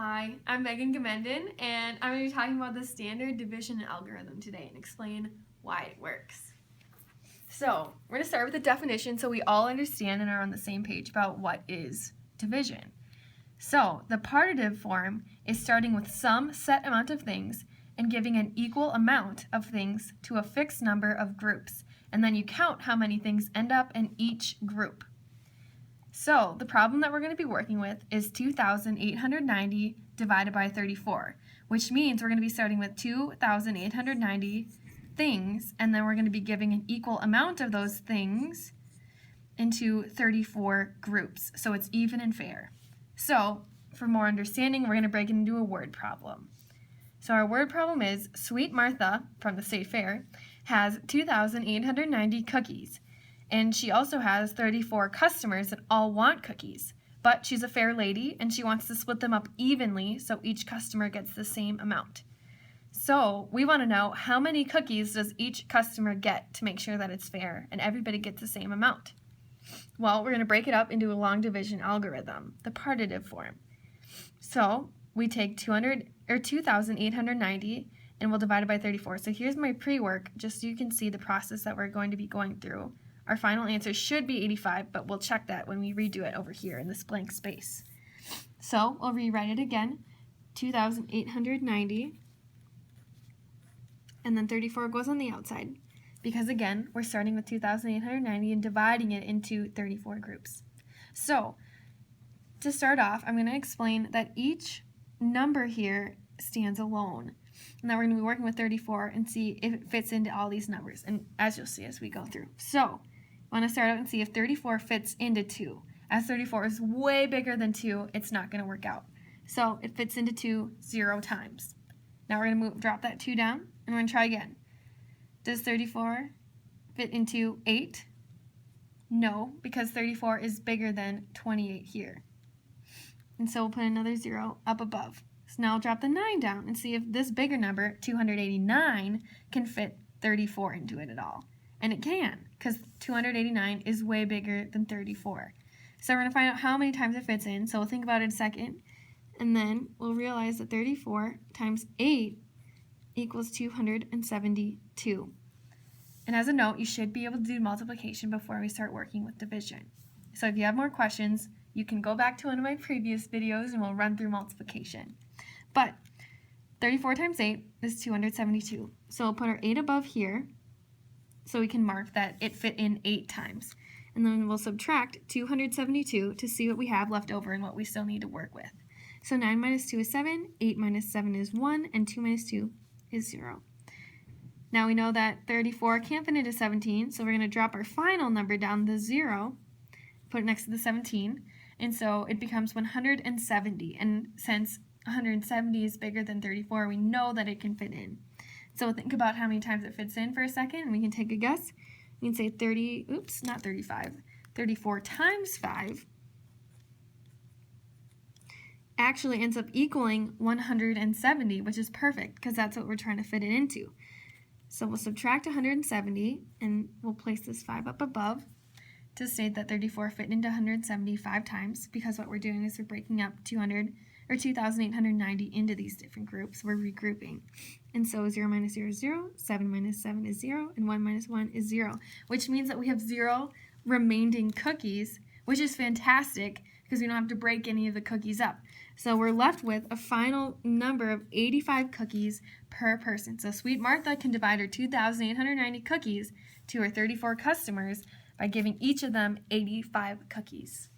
Hi, I'm Megan Gamendon, and I'm going to be talking about the standard division algorithm today and explain why it works. So, we're going to start with the definition so we all understand and are on the same page about what is division. So, the partitive form is starting with some set amount of things and giving an equal amount of things to a fixed number of groups, and then you count how many things end up in each group. So the problem that we're going to be working with is 2,890 divided by 34, which means we're going to be starting with 2,890 things, and then we're going to be giving an equal amount of those things into 34 groups, so it's even and fair. So for more understanding, we're going to break it into a word problem. So our word problem is Sweet Martha from the State Fair has 2,890 cookies. And she also has 34 customers that all want cookies. But she's a fair lady and she wants to split them up evenly so each customer gets the same amount. So we want to know how many cookies does each customer get to make sure that it's fair and everybody gets the same amount. Well, we're going to break it up into a long division algorithm, the partitive form. So we take 2,890 and we'll divide it by 34. So here's my pre-work just so you can see the process that we're going to be going through. Our final answer should be 85, but we'll check that when we redo it over here in this blank space. So we'll rewrite it again, 2,890, and then 34 goes on the outside, because again, we're starting with 2,890 and dividing it into 34 groups. So to start off, I'm going to explain that each number here stands alone. And then we're going to be working with 34 and see if it fits into all these numbers, and as you'll see as we go through. So I want to start out and see if 34 fits into 2. As 34 is way bigger than 2, it's not going to work out. So it fits into 2 0 times. Now we're going to drop that 2 down, and we're going to try again. Does 34 fit into 8? No, because 34 is bigger than 28 here. And so we'll put another 0 up above. So now I'll drop the 9 down and see if this bigger number, 289, can fit 34 into it at all. And it can, because 289 is way bigger than 34. So we're going to find out how many times it fits in. So we'll think about it in a second. And then we'll realize that 34 times 8 equals 272. And as a note, you should be able to do multiplication before we start working with division. So if you have more questions, you can go back to one of my previous videos and we'll run through multiplication. But 34 times 8 is 272. So we'll put our 8 above here, so we can mark that it fit in 8 times. And then we'll subtract 272 to see what we have left over and what we still need to work with. So 9 minus 2 is 7, 8 minus 7 is 1, and 2 minus 2 is 0. Now we know that 34 can't fit into 17, so we're going to drop our final number down to 0, put it next to the 17, and so it becomes 170. And since 170 is bigger than 34, we know that it can fit in. So think about how many times it fits in for a second, and we can take a guess. We can say 34 times 5 actually ends up equaling 170, which is perfect because that's what we're trying to fit it into. So we'll subtract 170, and we'll place this 5 up above to state that 34 fit into 175 times, because what we're doing is we're breaking up 2,890 into these different groups. We're regrouping. And so 0 minus 0 is 0, 7 minus 7 is 0, and 1 minus 1 is 0, which means that we have 0 remaining cookies, which is fantastic because we don't have to break any of the cookies up. So we're left with a final number of 85 cookies per person. So Sweet Martha can divide her 2,890 cookies to her 34 customers by giving each of them 85 cookies.